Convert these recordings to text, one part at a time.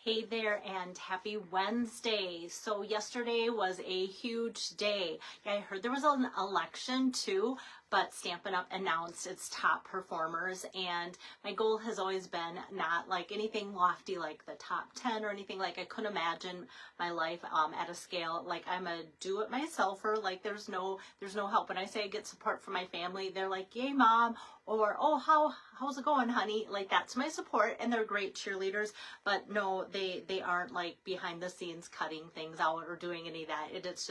Hey there, and happy Wednesday. So yesterday was a huge day. Yeah, I heard there was an election too, but Stampin' Up! Announced its top performers, and my goal has always been not like anything lofty like the top 10 or anything. Like, I couldn't imagine my life at a scale like I'm a do-it-myselfer. Like, there's no help. When I say I get support from my family, they're like, "Yay, Mom," or "Oh, how's it going, honey?" Like, that's my support, and they're great cheerleaders. But no, they aren't like behind the scenes cutting things out or doing any of that. It's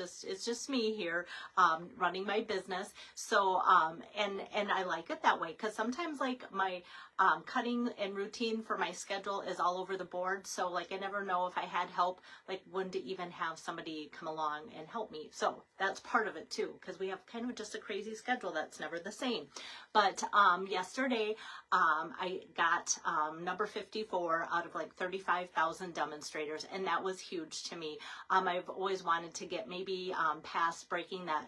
just me here running my business. So and I like it that way, because sometimes like my cutting and routine for my schedule is all over the board. So like, I never know if I had help, like wouldn't even have somebody come along and help me. So that's part of it too, because we have kind of just a crazy schedule that's never the same. But yesterday I got number 54 out of like 35,000 demonstrators, and that was huge to me. I've always wanted to get maybe past breaking that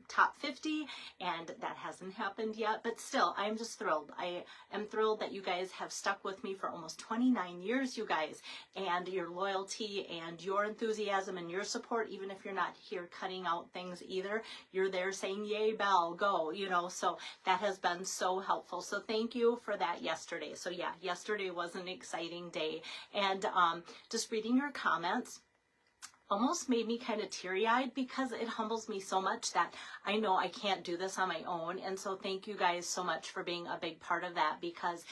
top 50, and that hasn't happened yet, but still, I'm just thrilled. I am thrilled that you guys have stuck with me for almost 29 years, you guys, and your loyalty and your enthusiasm and your support, even if you're not here cutting out things either, you're there saying, "Yay, Belle, go," you know, so that has been so helpful. So thank you for that yesterday. So yeah, yesterday was an exciting day, and just reading your comments almost made me kind of teary-eyed, because it humbles me so much that I know I can't do this on my own. And so thank you guys so much for being a big part of that, because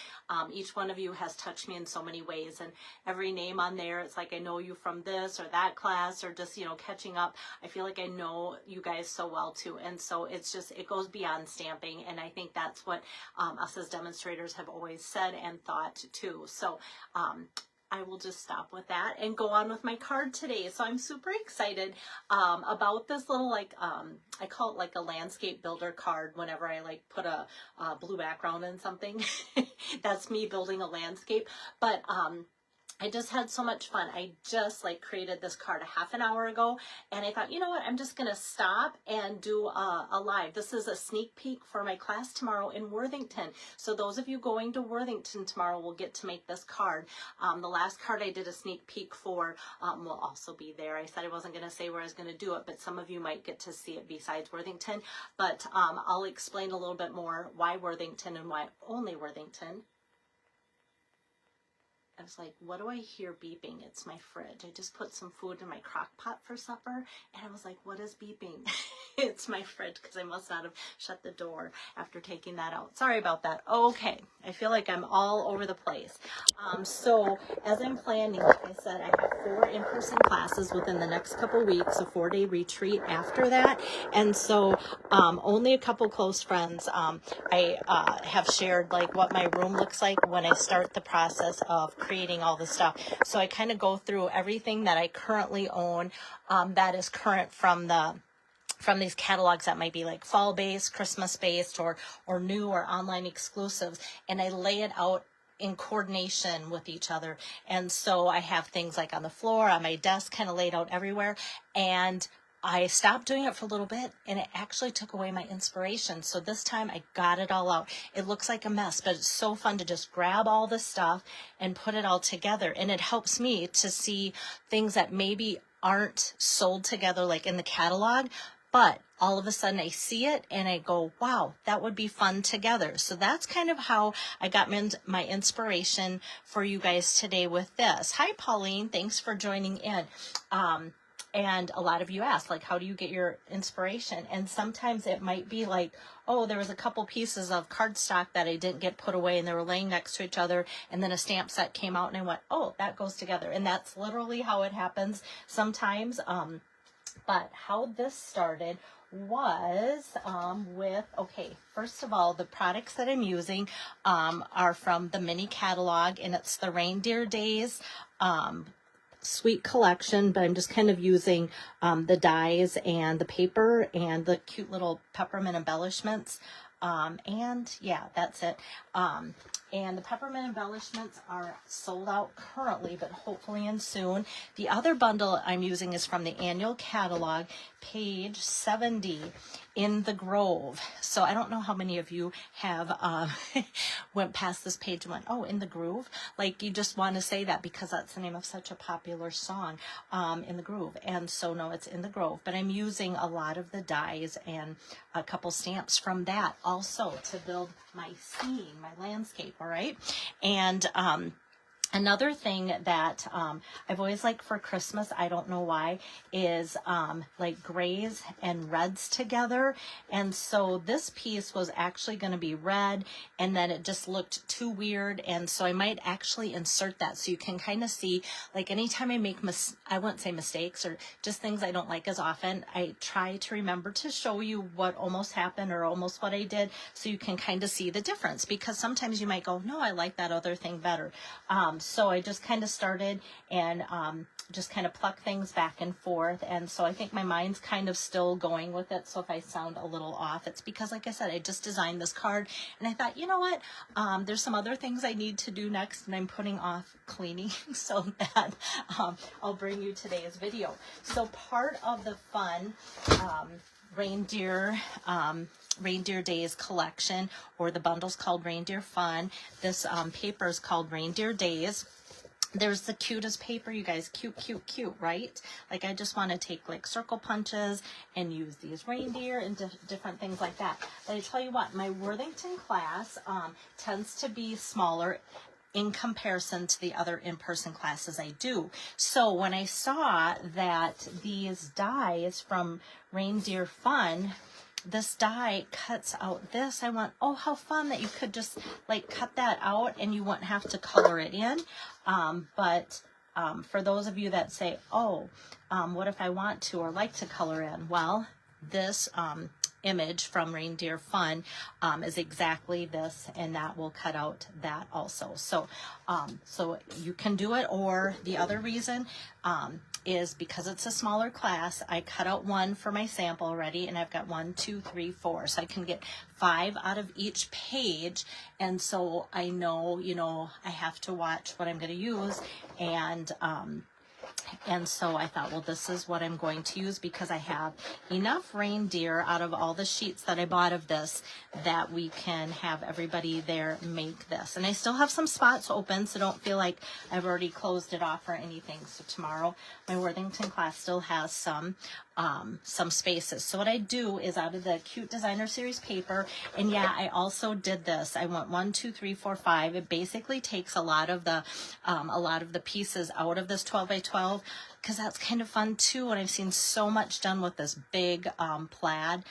each one of you has touched me in so many ways, and every name on there, it's like I know you from this or that class, or just, you know, catching up. I feel like I know you guys so well too, and so it's just, it goes beyond stamping, and I think that's what us as demonstrators have always said and thought too. So I will just stop with that and go on with my card today. So I'm super excited about this little, like, I call it like a landscape builder card whenever I like put a blue background in something. That's me building a landscape. But I just had so much fun. I just like created this card a half an hour ago, and I thought, you know what, I'm just gonna stop and do a live. This is a sneak peek for my class tomorrow in Worthington. So those of you going to Worthington tomorrow will get to make this card. The last card I did a sneak peek for will also be there. I said I wasn't gonna say where I was gonna do it, but some of you might get to see it besides Worthington. But I'll explain a little bit more why Worthington and why only Worthington. I was like, what do I hear beeping? It's my fridge. I just put some food in my crock pot for supper, and I was like, what is beeping? It's my fridge, because I must not have shut the door after taking that out. Sorry about that. Okay, I feel like I'm all over the place. So as I'm planning, like I said, I have 4 in-person classes within the next couple weeks, a 4-day retreat after that, and so only a couple close friends. I have shared like what my room looks like when I start the process of creating all the stuff. So I kind of go through everything that I currently own that is current from these catalogs that might be like fall based, Christmas based, or new or online exclusives, and I lay it out in coordination with each other. And so I have things like on the floor, on my desk, kind of laid out everywhere. And I stopped doing it for a little bit, and it actually took away my inspiration. So this time I got it all out. It looks like a mess, but it's so fun to just grab all the stuff and put it all together. And it helps me to see things that maybe aren't sold together like in the catalog, but all of a sudden I see it and I go, wow, that would be fun together. So that's kind of how I got my inspiration for you guys today with this. Hi, Pauline. Thanks for joining in. And a lot of you ask, like, how do you get your inspiration? And sometimes it might be like, oh, there was a couple pieces of cardstock that I didn't get put away, and they were laying next to each other, and then a stamp set came out, and I went, oh, that goes together. And that's literally how it happens sometimes. But how this started was with, okay, first of all, the products that I'm using are from the mini catalog, and it's the Reindeer Days Sweet Collection, but I'm just kind of using the dies and the paper and the cute little peppermint embellishments. And yeah, that's it. And the peppermint embellishments are sold out currently, but hopefully in soon. The other bundle I'm using is from the annual catalog, page 70, In the Grove. So I don't know how many of you have went past this page and went, oh, In the Groove? Like, you just want to say that because that's the name of such a popular song, In the Groove. And so, no, it's In the Grove. But I'm using a lot of the dies and a couple stamps from that also to build my scene, my landscape, all right? And another thing that I've always liked for Christmas, I don't know why, is like grays and reds together. And so this piece was actually going to be red, and then it just looked too weird. And so I might actually insert that so you can kind of see, like, anytime I make, I wouldn't say mistakes or just things I don't like as often, I try to remember to show you what almost happened or almost what I did so you can kind of see the difference, because sometimes you might go, no, I like that other thing better. So I just kind of started and just kind of pluck things back and forth. And so I think my mind's kind of still going with it. So if I sound a little off, it's because, like I said, I just designed this card and I thought, you know what, there's some other things I need to do next, and I'm putting off cleaning so that I'll bring you today's video. So part of the fun Reindeer Days collection, or the bundle's called Reindeer Fun. This paper is called Reindeer Days. There's the cutest paper, you guys. Cute, cute, cute, right? Like, I just want to take like circle punches and use these reindeer and different things like that. But I tell you what, my Worthington class tends to be smaller in comparison to the other in-person classes I do. So when I saw that these dies from Reindeer Fun, this die cuts out this, I went, oh, how fun that you could just like cut that out and you wouldn't have to color it in. But for those of you that say, oh, what if I want to or like to color in? Well, this image from Reindeer Fun is exactly this, and that will cut out that also. So so you can do it. Or the other reason is because it's a smaller class, I cut out one for my sample already, and I've got 1, 2, 3, 4, so I can get 5 out of each page. And so I know, you know, I have to watch what I'm going to use, and so I thought, well, this is what I'm going to use, because I have enough reindeer out of all the sheets that I bought of this that we can have everybody there make this. And I still have some spots open, so don't feel like I've already closed it off or anything. So tomorrow, my Worthington class still has some spaces. So what I do is, out of the Cute Designer Series paper, and yeah, I also did this. I went 1, 2, 3, 4, 5. It basically takes a lot of the pieces out of this 12 by 12, because that's kind of fun too. And I've seen so much done with this big plaid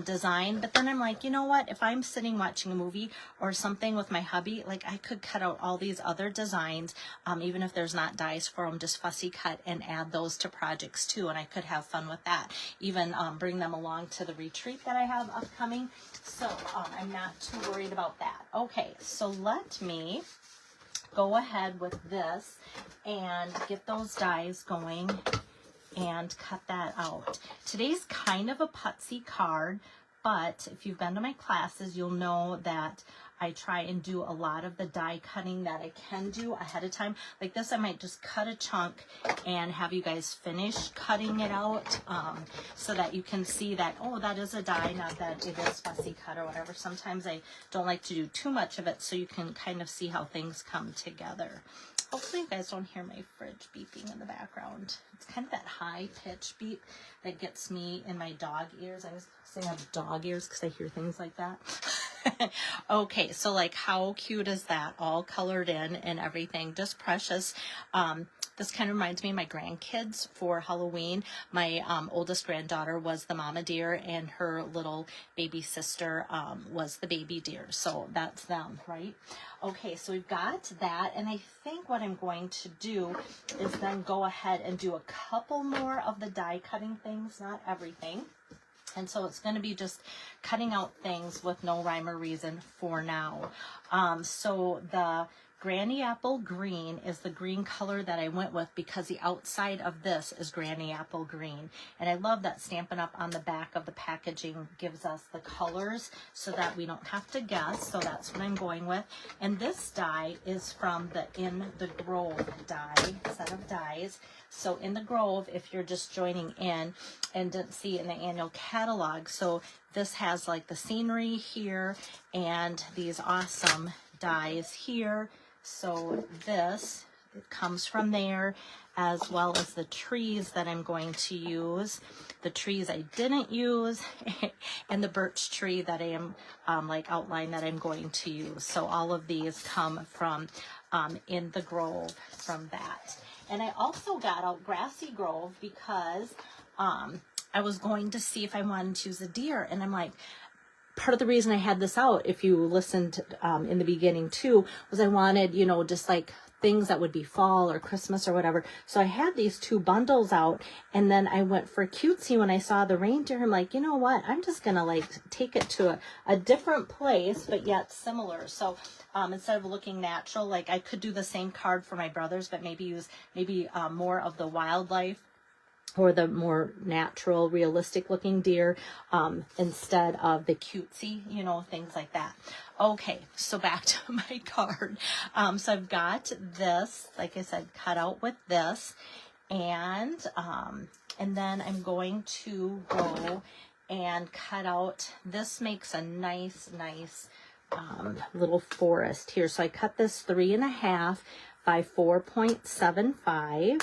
design. But then I'm like, you know what? If I'm sitting watching a movie or something with my hubby, like, I could cut out all these other designs, even if there's not dies for them, just fussy cut and add those to projects too. And I could have fun with that. Even bring them along to the retreat that I have upcoming. So I'm not too worried about that. Okay, so let me go ahead with this and get those dies going and cut that out. Today's kind of a putsy card, but if you've been to my classes, you'll know that I try and do a lot of the die cutting that I can do ahead of time. Like this, I might just cut a chunk and have you guys finish cutting it out, so that you can see that, oh, that is a die, not that it is fussy cut or whatever. Sometimes I don't like to do too much of it, so you can kind of see how things come together. Hopefully you guys don't hear my fridge beeping in the background. It's kind of that high pitch beep that gets me in my dog ears. I was saying I have dog ears because I hear things like that. Okay, so like, how cute is that? All colored in and everything, just precious. This kind of reminds me of my grandkids for Halloween. My oldest granddaughter was the mama deer, and her little baby sister was the baby deer. So that's them, right? Okay, so we've got that, and I think what I'm going to do is then go ahead and do a couple more of the die cutting things, not everything. And so it's going to be just cutting out things with no rhyme or reason for now. So the Granny Apple Green is the green color that I went with because the outside of this is Granny Apple Green. And I love that Stampin' Up! On the back of the packaging gives us the colors so that we don't have to guess. So that's what I'm going with. And this die is from the In the Grove die, set of dies. So In the Grove, if you're just joining in and didn't see in the annual catalog, so this has like the scenery here and these awesome dies here. So this, it comes from there, as well as the trees that I'm going to use, the trees I didn't use, and the birch tree that I am like outline that I'm going to use. So all of these come from In the Grove from that. And I also got out Grassy Grove because I was going to see if I wanted to use a deer. And I'm like, part of the reason I had this out, if you listened in the beginning too, was I wanted, you know, just like things that would be fall or Christmas or whatever. So I had these 2 bundles out, and then I went for cutesy when I saw the reindeer. I'm like, you know what? I'm just going to like take it to a different place, but yet similar. So instead of looking natural, like I could do the same card for my brothers, but maybe use more of the wildlife or the more natural, realistic looking deer instead of the cutesy, you know, things like that. Okay, so back to my card. So I've got this, like I said, cut out with this, and then I'm going to go and cut out, this makes a nice little forest here. So I cut this 3.5 by 4.75.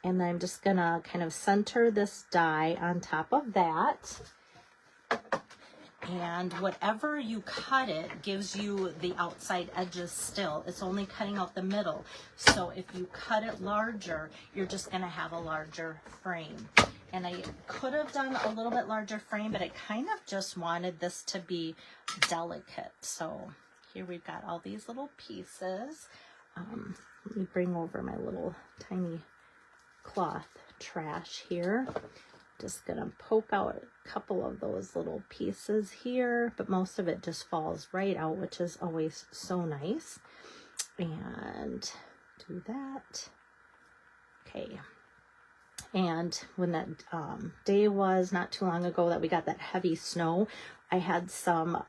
And then I'm just gonna kind of center this die on top of that. And whatever you cut it gives you the outside edges still. It's only cutting out the middle. So if you cut it larger, you're just gonna have a larger frame. And I could have done a little bit larger frame, but I kind of just wanted this to be delicate. So here we've got all these little pieces. Let me bring over my little tiny cloth trash here. Just gonna poke out a couple of those little pieces here, but most of it just falls right out, which is always so nice. And do that. Okay. And when that day was not too long ago that we got that heavy snow, I had some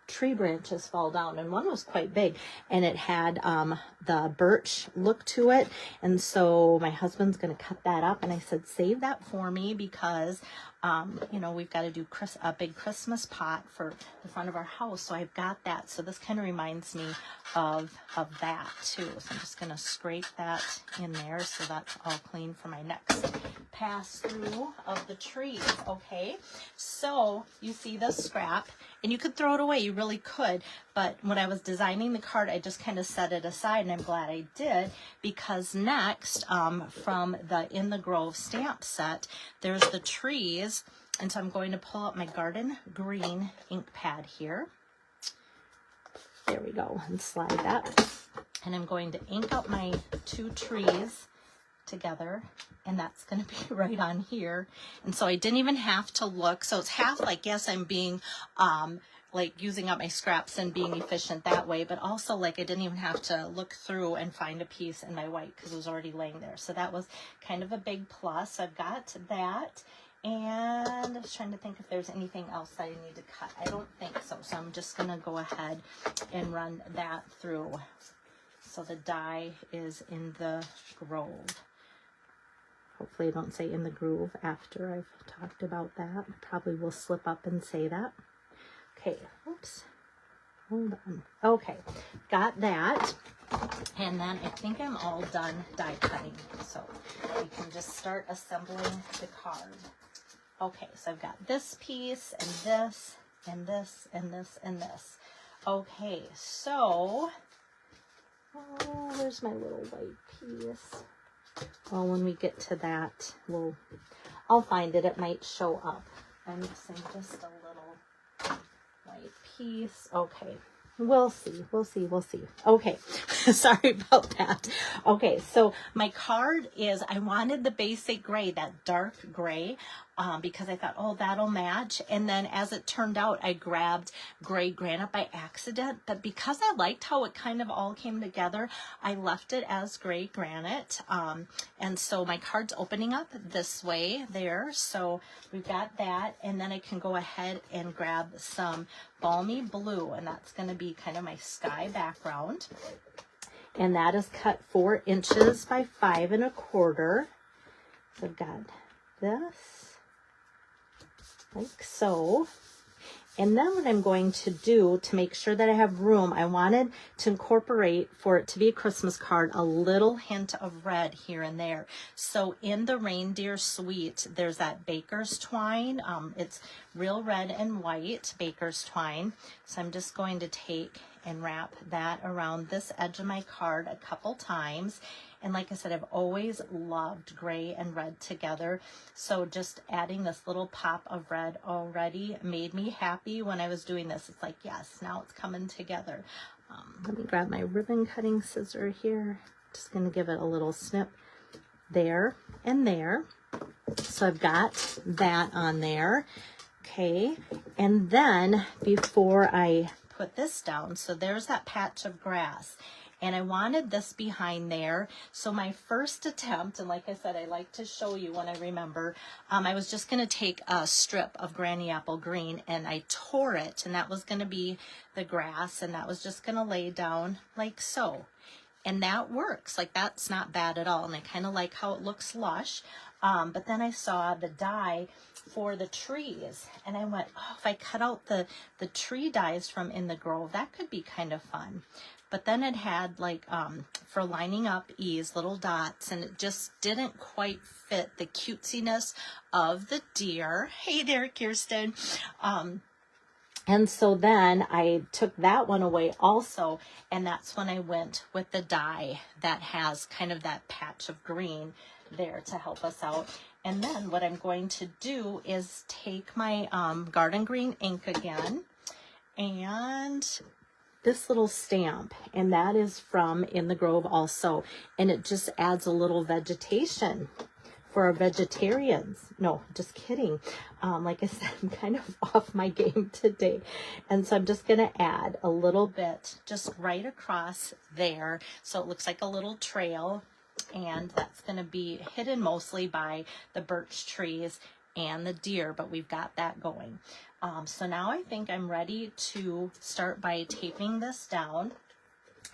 tree branches fall down, and one was quite big, and it had the birch look to it, and so my husband's going to cut that up, and I said, save that for me because you know, we've got to do a big Christmas pot for the front of our house, so I've got that. So this kind of reminds me of that too. So I'm just going to scrape that in there so that's all clean for my next pass through of the trees. Okay, so you see this scrap, and you could throw it away, you really could, but when I was designing the card, I just kind of set it aside, and I'm glad I did, because next from the In the Grove stamp set, there's the trees. And so I'm going to pull out my Garden Green ink pad here. There we go, and slide that. And I'm going to ink up my 2 trees together, and that's going to be right on here. And so I didn't even have to look. So it's half like, yes, I'm being like using up my scraps and being efficient that way, but also like I didn't even have to look through and find a piece in my white because it was already laying there. So that was kind of a big plus. So I've got that. And I was trying to think if there's anything else that I need to cut. I don't think so. So I'm just going to go ahead and run that through. So the die is In the Grove. Hopefully I don't say In the Groove after I've talked about that. Probably will slip up and say that. Okay, oops. Hold on. Okay, got that. And then I think I'm all done die cutting. So we can just start assembling the card. Okay, so I've got this piece and this and this and this and this. Okay, so where's my little white piece? Well, when we get to that, I'll find it. It might show up. I'm missing just a little white piece. Okay. We'll see. Okay. Sorry about that. Okay. So my card is, I wanted the basic gray, that dark gray. because I thought, oh, that'll match. And then as it turned out, I grabbed gray granite by accident, but because I liked how it kind of all came together, I left it as gray granite. And so my card's opening up this way there. So we've got that, and then I can go ahead and grab some balmy blue, and that's going to be kind of my sky background. And that is cut 4 inches by 5 1/4. So I've got this like so. And then what I'm going to do to make sure that I have room, I wanted to incorporate, for it to be a Christmas card, a little hint of red here and there. So in the Reindeer suite, there's that baker's twine. It's real red and white baker's twine. So I'm just going to take and wrap that around this edge of my card a couple times. And like I said, I've always loved gray and red together. So just adding this little pop of red already made me happy when I was doing this. It's like, yes, now it's coming together. Let me grab my ribbon cutting scissor here. Just going to give it a little snip there and there. So I've got that on there. Okay. And then before I put this down, so there's that patch of grass. And I wanted this behind there. So my first attempt, and like I said, I like to show you when I remember, I was just going to take a strip of Granny Apple Green and I tore it, and that was going to be the grass, and that was just going to lay down like so. And that works. Like, that's not bad at all. And I kind of like how it looks lush. But then I saw the die for the trees, and I went, oh, if I cut out the tree dies from In the Grove, that could be kind of fun. But then it had like, for lining up ease, little dots, and it just didn't quite fit the cutesiness of the deer. Hey there, Kirsten. And so then I took that one away also, and that's when I went with the die that has kind of that patch of green there to help us out. And then what I'm going to do is take my garden green ink again, and this little stamp, and that is from In the Grove also, and it just adds a little vegetation for our vegetarians. No, just kidding. Like I said, I'm kind of off my game today, and so I'm just going to add a little bit just right across there, so it looks like a little trail, and that's going to be hidden mostly by the birch trees and the deer, but we've got that going. So now I think I'm ready to start by taping this down.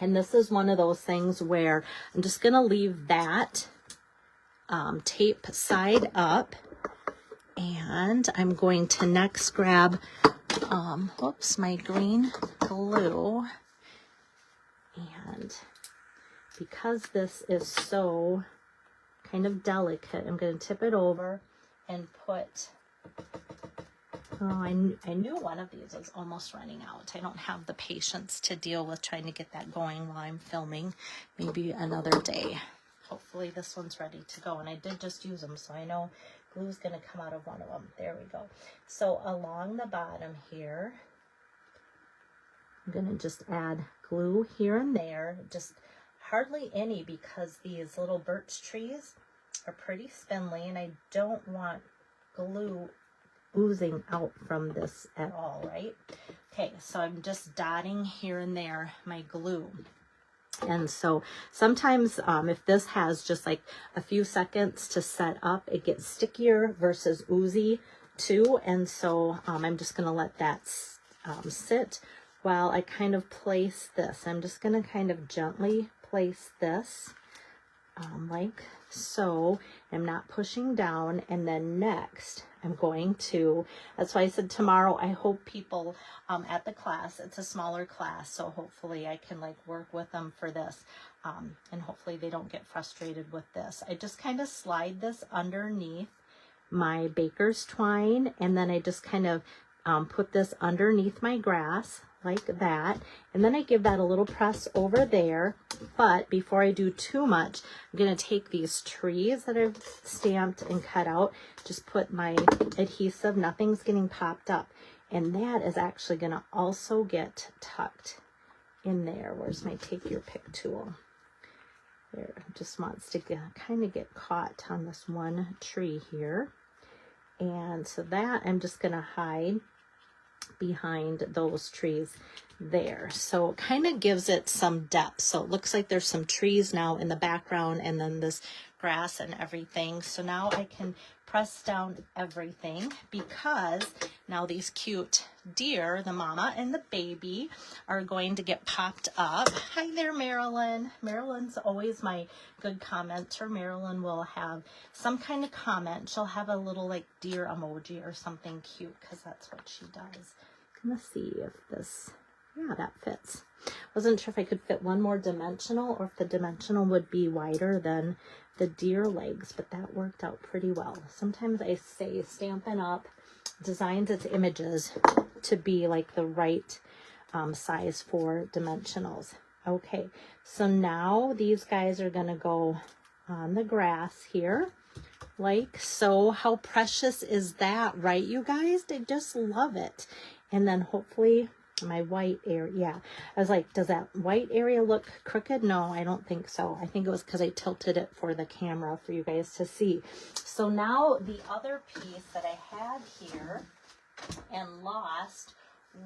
And this is one of those things where I'm just going to leave that tape side up. And I'm going to next grab, my green glue. And because this is so kind of delicate, I'm going to tip it over and put, I knew one of these was almost running out. I don't have the patience to deal with trying to get that going while I'm filming. Maybe another day. Hopefully this one's ready to go. And I did just use them, so I know glue's going to come out of one of them. There we go. So along the bottom here, I'm going to just add glue here and there. Just hardly any, because these little birch trees are pretty spindly, and I don't want glue oozing out from this at all, right? Okay, so I'm just dotting here and there my glue. And so sometimes if this has just like a few seconds to set up, it gets stickier versus oozy too. And so I'm just going to let that sit while I kind of place this. I'm just going to kind of gently place this like so. I'm not pushing down. And then next I'm going to, that's why I said tomorrow, I hope people at the class, it's a smaller class, so hopefully I can like work with them for this, and hopefully they don't get frustrated with this. I just kind of slide this underneath my baker's twine, and then I just kind of put this underneath my grass like that, and then I give that a little press over there. But before I do too much, I'm going to take these trees that I've stamped and cut out, just put my adhesive, nothing's getting popped up, and that is actually going to also get tucked in there. Where's my take your pick tool? There, just wants to kind of get caught on this one tree here. And so that I'm just going to hide behind those trees there. So it kind of gives it some depth. So it looks like there's some trees now in the background and then this grass and everything. So now I can press down everything because now these cute deer, the mama and the baby, are going to get popped up. Hi there, Marilyn. Marilyn's always my good commenter. Marilyn will have some kind of comment. She'll have a little like deer emoji or something cute because that's what she does. Let's see if this, yeah, that fits. Wasn't sure if I could fit one more dimensional or if the dimensional would be wider than the deer legs, but that worked out pretty well. Sometimes I say Stampin' Up! Designs its images to be like the right size for dimensionals. Okay, so now these guys are gonna go on the grass here, like so. How precious is that, right, you guys? I just love it. And then hopefully my white area, yeah, I was like, does that white area look crooked? No, I don't think so. I think it was because I tilted it for the camera for you guys to see. So now the other piece that I had here and lost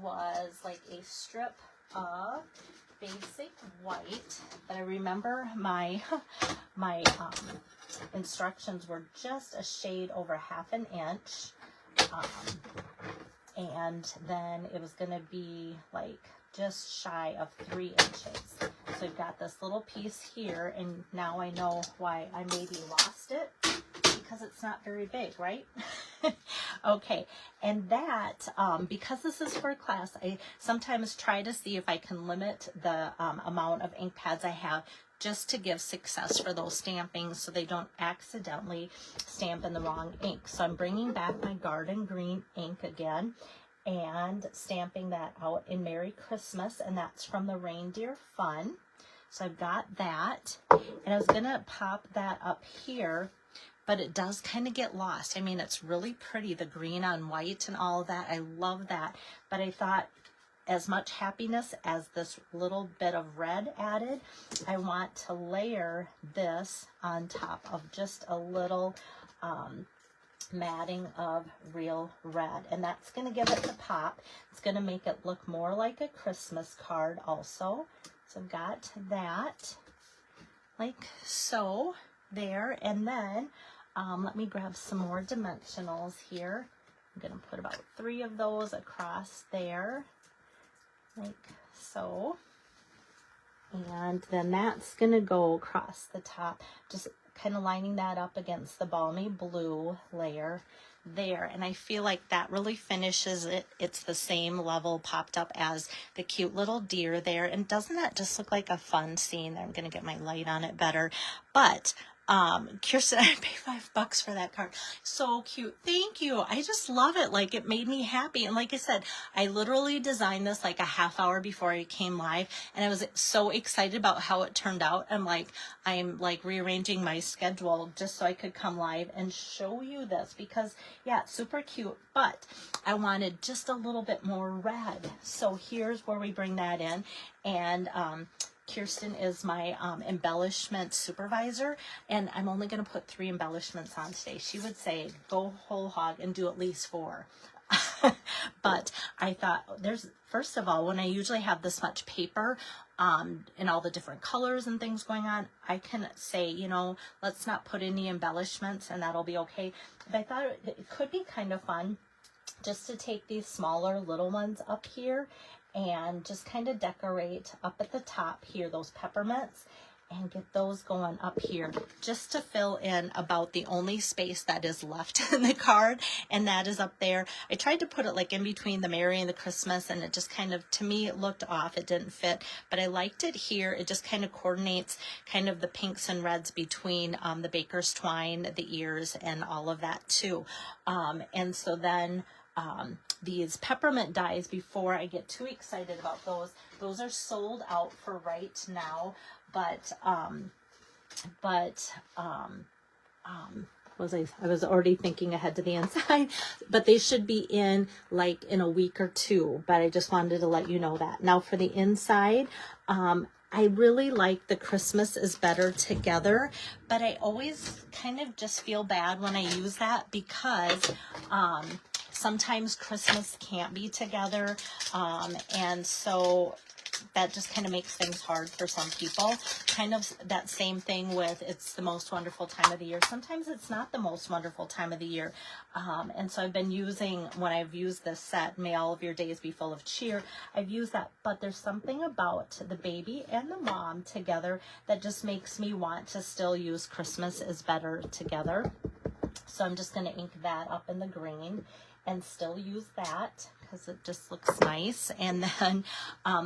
was like a strip of basic white, but I remember my instructions were just a shade over 1/2 inch. And then it was going to be like just shy of 3 inches. So I've got this little piece here, and now I know why I maybe lost it, because it's not very big, right? Okay, and that, because this is for class, I sometimes try to see if I can limit the amount of ink pads I have, just to give success for those stampings so they don't accidentally stamp in the wrong ink. So I'm bringing back my garden green ink again and stamping that out in Merry Christmas, and that's from the Reindeer Fun. So I've got that, and I was gonna pop that up here, but it does kind of get lost. I mean, it's really pretty, the green on white and all of that. I love that, but I thought, as much happiness as this little bit of red added, I want to layer this on top of just a little matting of real red, and that's going to give it the pop. It's going to make it look more like a Christmas card also. So I've got that like so there, and then let me grab some more dimensionals here. I'm going to put about 3 of those across there, like so, and then that's gonna go across the top, just kind of lining that up against the balmy blue layer there, and I feel like that really finishes it. It's the same level popped up as the cute little deer there, and doesn't that just look like a fun scene? I'm gonna get my light on it better, but Kirsten, I paid $5 for that card. So cute. Thank you. I just love it. Like, it made me happy. And like I said, I literally designed this like a half hour before I came live, and I was so excited about how it turned out. I'm like rearranging my schedule just so I could come live and show you this, because yeah, it's super cute, but I wanted just a little bit more red. So here's where we bring that in. And Kirsten is my embellishment supervisor, and I'm only going to put 3 embellishments on today. She would say, go whole hog and do at least 4. But I thought, first of all, when I usually have this much paper and all the different colors and things going on, I can say, you know, let's not put any embellishments and that'll be okay. But I thought it could be kind of fun just to take these smaller little ones up here and just kind of decorate up at the top here, those peppermints, and get those going up here just to fill in about the only space that is left in the card, and that is up there. I tried to put it like in between the Merry and the Christmas, and it just kind of, to me, it looked off. It didn't fit, but I liked it here. It just kind of coordinates kind of the pinks and reds between the baker's twine, the ears, and all of that too. And so then these peppermint dies, before I get too excited about those are sold out for right now, but I was already thinking ahead to the inside, but they should be in like in a week or 2, but I just wanted to let you know that. Now for the inside, I really like the Christmas is Better Together, but I always kind of just feel bad when I use that because sometimes Christmas can't be together, and so that just kind of makes things hard for some people. Kind of that same thing with it's the most wonderful time of the year. Sometimes it's not the most wonderful time of the year. And so I've been using, when I've used this set, May All of Your Days Be Full of Cheer, I've used that. But there's something about the baby and the mom together that just makes me want to still use Christmas is Better Together. So I'm just going to ink that up in the green and still use that because it just looks nice. And then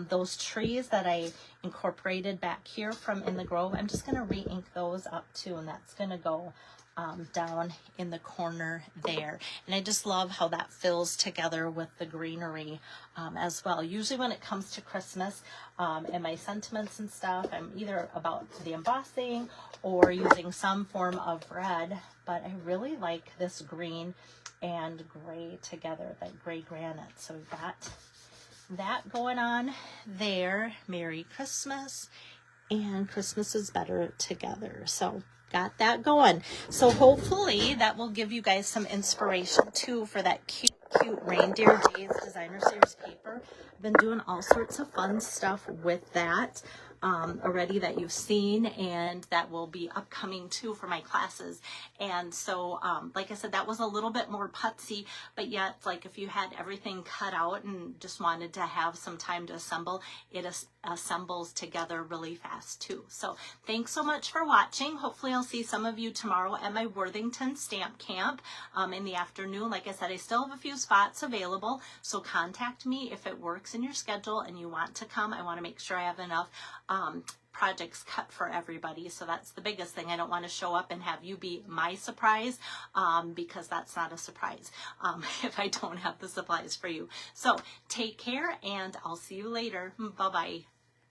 those trees that I incorporated back here from In the Grove, I'm just going to re-ink those up too, and that's going to go down in the corner there. And I just love how that fills together with the greenery as well. Usually when it comes to Christmas and my sentiments and stuff, I'm either about the embossing or using some form of red, but I really like this green and gray together, that gray granite. So we've got that going on there. Merry Christmas and Christmas is Better Together. So got that going. So hopefully that will give you guys some inspiration too for that cute Reindeer Days Designer Series paper. I've been doing all sorts of fun stuff with that already that you've seen, and that will be upcoming too for my classes. And so like I said, that was a little bit more putsy, but yet like if you had everything cut out and just wanted to have some time to assemble, it assembles together really fast too. So thanks so much for watching. Hopefully I'll see some of you tomorrow at my Worthington stamp camp in the afternoon. Like I said, I still have a few spots available, so contact me if it works in your schedule and you want to come. I want to make sure I have enough projects cut for everybody. So that's the biggest thing. I don't want to show up and have you be my surprise because that's not a surprise if I don't have the supplies for you. So take care and I'll see you later. Bye-bye.